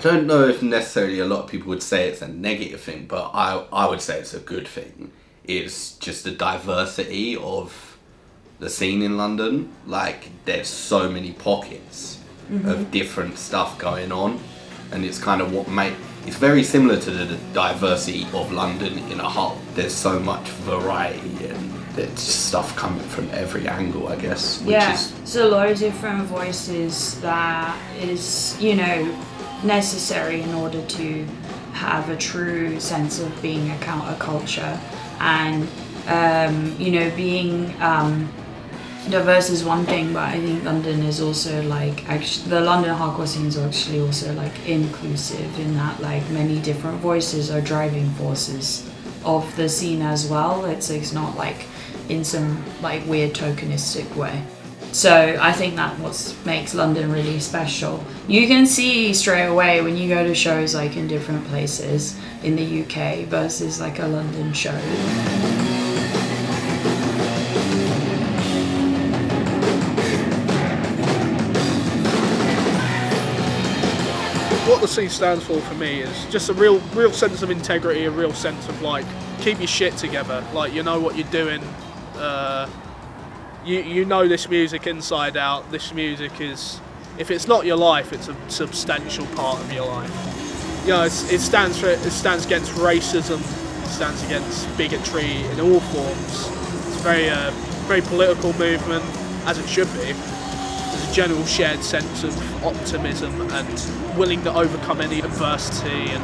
don't know if necessarily a lot of people would say it's a negative thing, but I would say it's a good thing. It's just the diversity of the scene in London. Like, there's so many pockets of different stuff going on, and it's kind of it's very similar to the diversity of London in a whole. There's so much variety, and there's stuff coming from every angle, I guess. So a lot of different voices that is, necessary in order to have a true sense of being a counterculture, and being diverse is one thing, but I think London is also the London hardcore scene is actually also inclusive in that many different voices are driving forces of the scene as well. It's not in some weird tokenistic way. So I think that's what makes London really special. You can see straight away when you go to shows in different places in the UK versus a London show. What the scene stands for me is just a real sense of integrity, a real sense of keep your shit together, you know what you're doing. You know this music inside out. This music is, if it's not your life, it's a substantial part of your life. It stands against racism, it stands against bigotry in all forms. It's a very political movement, as it should be. There's a general shared sense of optimism and willing to overcome any adversity, and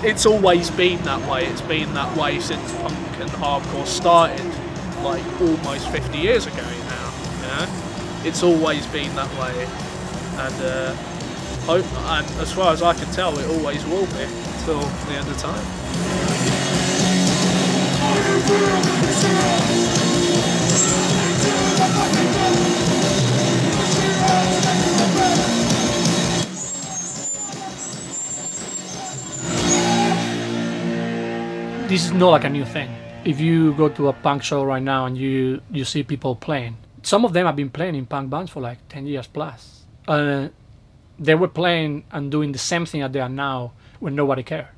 it's always been that way. It's been that way since punk and hardcore started. Almost 50 years ago now, It's always been that way, and as far as I can tell, it always will be till the end of time. This is not a new thing. If you go to a punk show right now and you see people playing, some of them have been playing in punk bands for 10 years plus. They were playing and doing the same thing that they are now when nobody cared.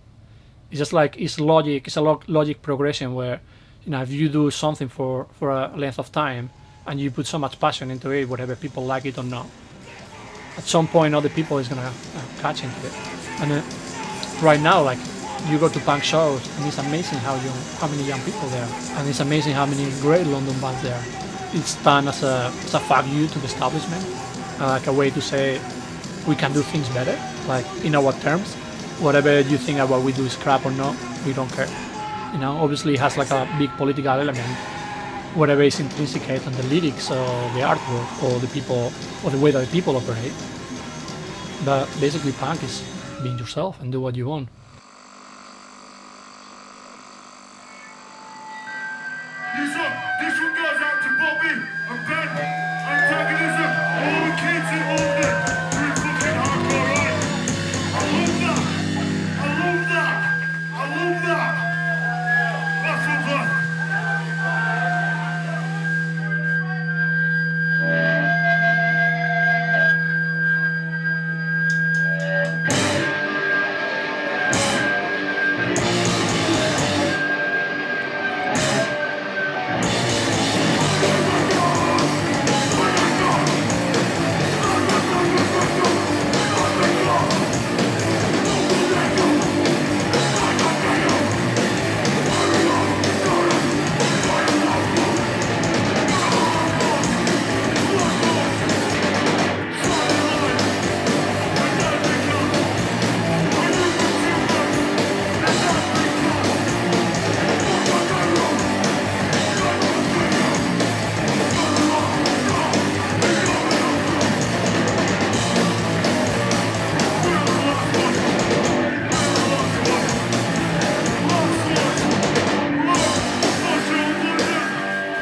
It's just it's logic, it's a logic progression where, if you do something for a length of time and you put so much passion into it, whether people like it or not, at some point other people is gonna catch into it. And right now, you go to punk shows and it's amazing how many young people there are, and it's amazing how many great London bands there are. It's done as a fuck you to the establishment, a way to say we can do things better, in our terms. Whatever you think about what we do is crap or not, we don't care. Obviously it has a big political element, whatever is intrinsicate on the lyrics or the artwork or the people or the way that the people operate. But basically punk is being yourself and do what you want. This one goes out to Bobby and Ben, antagonism, all the kids in London, doing fucking hardcore, right? I love that! That's so fun!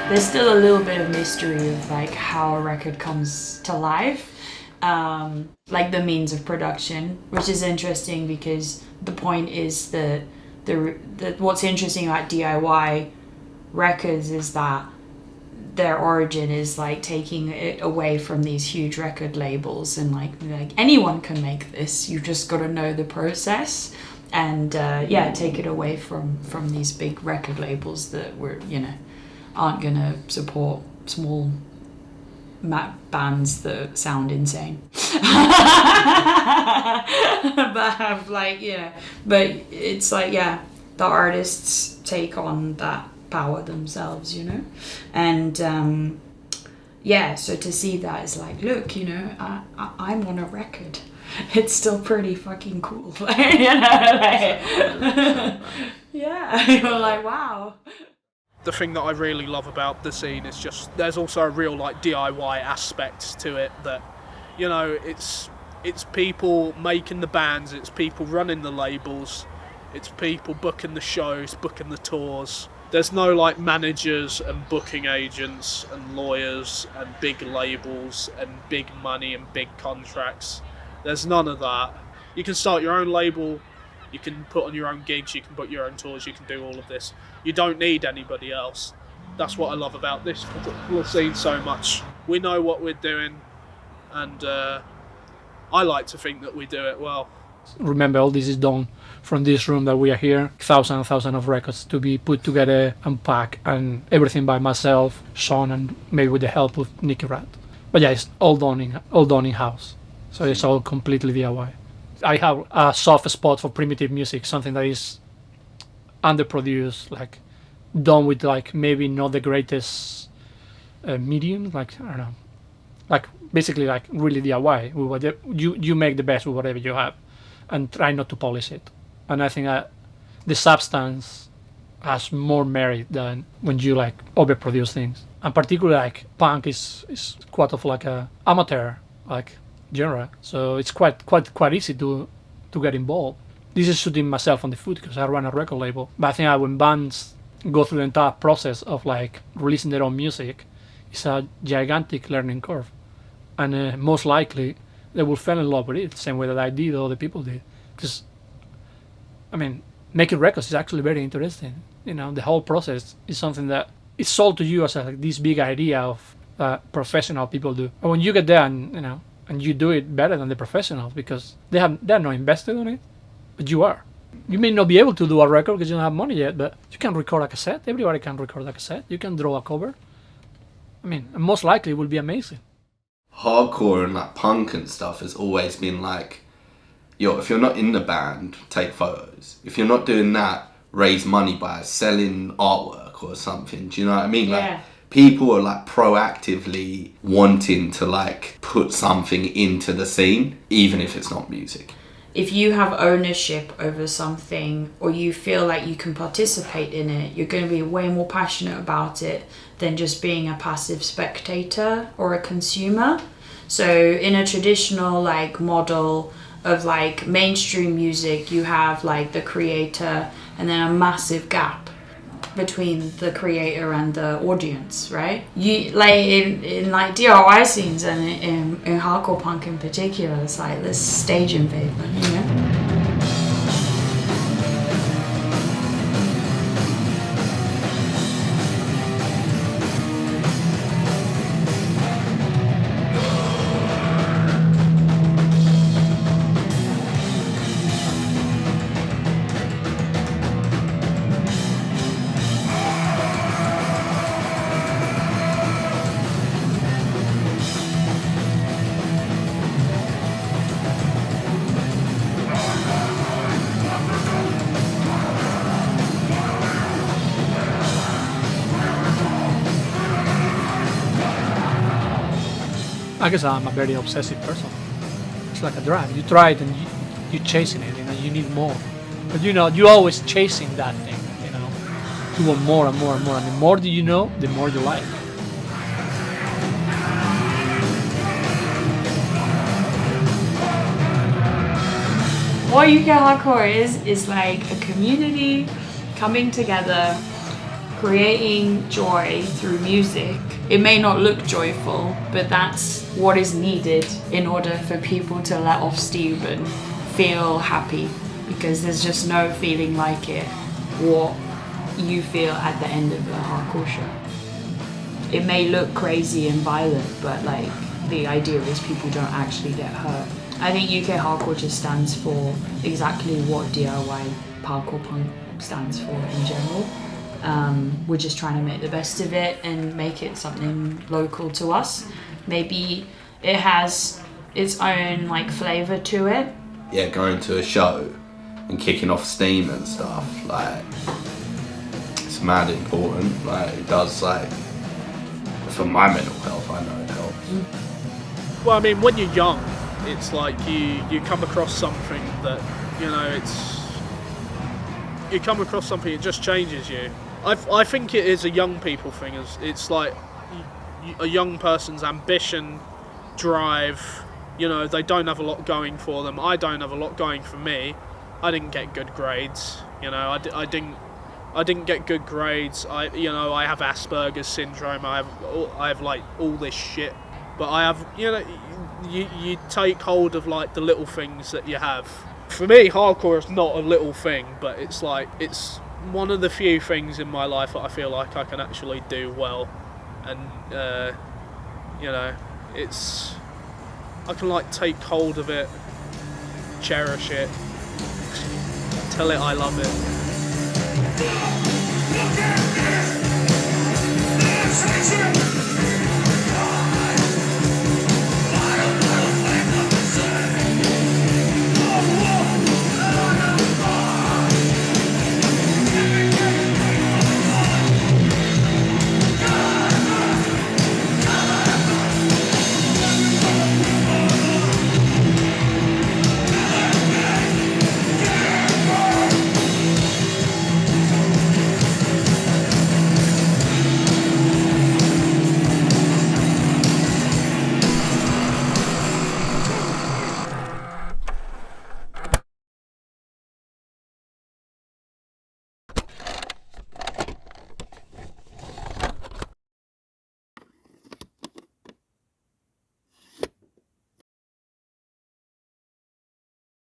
There's still a little bit of mystery of how a record comes to life, the means of production, which is interesting because the point is that what's interesting about DIY records is that their origin is like taking it away from these huge record labels and like anyone can make this. You just got to know the process and take it away from these big record labels that aren't gonna support small bands that sound insane. But it's like the artists take on that power themselves, and so to see that is like, look, I'm on a record. It's still pretty fucking cool. You're like, wow. The thing that I really love about the scene is just there's also a real like DIY aspect to it that, it's people making the bands, it's people running the labels, it's people booking the shows, booking the tours. There's no like managers and booking agents and lawyers and big labels and big money and big contracts. There's none of that. You can start your own label, you can put on your own gigs, you can book your own tours, you can do all of this. You don't need anybody else. That's what I love about this particular scene so much. We know what we're doing, and I like to think that we do it well. Remember, all this is done from this room that we are here. Thousands of records to be put together and packed, and everything by myself, Sean, and maybe with the help of Nicky Rat. But it's all done in house. So it's all completely DIY. I have a soft spot for primitive music, something that is underproduced, like done with like maybe not the greatest medium, like I don't know, like basically like really DIY. You make the best with whatever you have, and try not to polish it. And I think the substance has more merit than when you like overproduce things. And particularly like punk is quite of like a amateur like genre, so it's quite easy to get involved. This is shooting myself on the foot because I run a record label. But I think when bands go through the entire process of like releasing their own music, it's a gigantic learning curve, and most likely they will fall in love with it the same way that I did or other people did. Because making records is actually very interesting. The whole process is something that is sold to you as this big idea of professional people do. And when you get there and you do it better than the professionals because they're not invested on it, but you are. You may not be able to do a record because you don't have money yet, but you can record a cassette. Everybody can record a cassette. You can draw a cover. Most likely it will be amazing. Hardcore and like punk and stuff has always been like, if you're not in the band, take photos. If you're not doing that, raise money by selling artwork or something. Do you know what I mean? Yeah. Like, people are like proactively wanting to like put something into the scene, even if it's not music. If you have ownership over something or you feel like you can participate in it, you're going to be way more passionate about it than just being a passive spectator or a consumer. So in a traditional like model of like mainstream music, you have like the creator and then a massive gap between the creator and the audience, right? You like in like DIY scenes and in hardcore punk in particular, it's like this stage invadement, I guess I'm a very obsessive person. It's like a drug. You try it and you're chasing it, you need more. But you're always chasing that thing, You want more and more and more, and the more you know, the more you like. What UK Hardcore is like a community coming together, creating joy through music. It may not look joyful, but that's what is needed in order for people to let off steam and feel happy, because there's just no feeling like it what you feel at the end of a hardcore show. it may look crazy and violent, but like the idea is people don't actually get hurt. I think UK hardcore just stands for exactly what DIY hardcore punk stands for in general. We're just trying to make the best of it and make it something local to us. Maybe it has its own like flavour to it. Yeah, going to a show and kicking off steam and stuff, like, it's mad important. Like, it does, like, for my mental health, I know it helps. Well, I mean, when you're young, it's like you come across something that, you know, you come across something, it just changes you. I think it is a young people thing. It's like a young person's ambition, drive. You know, they don't have a lot going for them. I don't have a lot going for me. I didn't get good grades. You know, I didn't get good grades. I have Asperger's syndrome. I have like all this shit. But I have, you know, you take hold of like the little things that you have. For me, hardcore is not a little thing, but it's like, it's one of the few things in my life that I feel like I can actually do well. And, you know, I can like take hold of it, cherish it, tell it I love it. Look at this!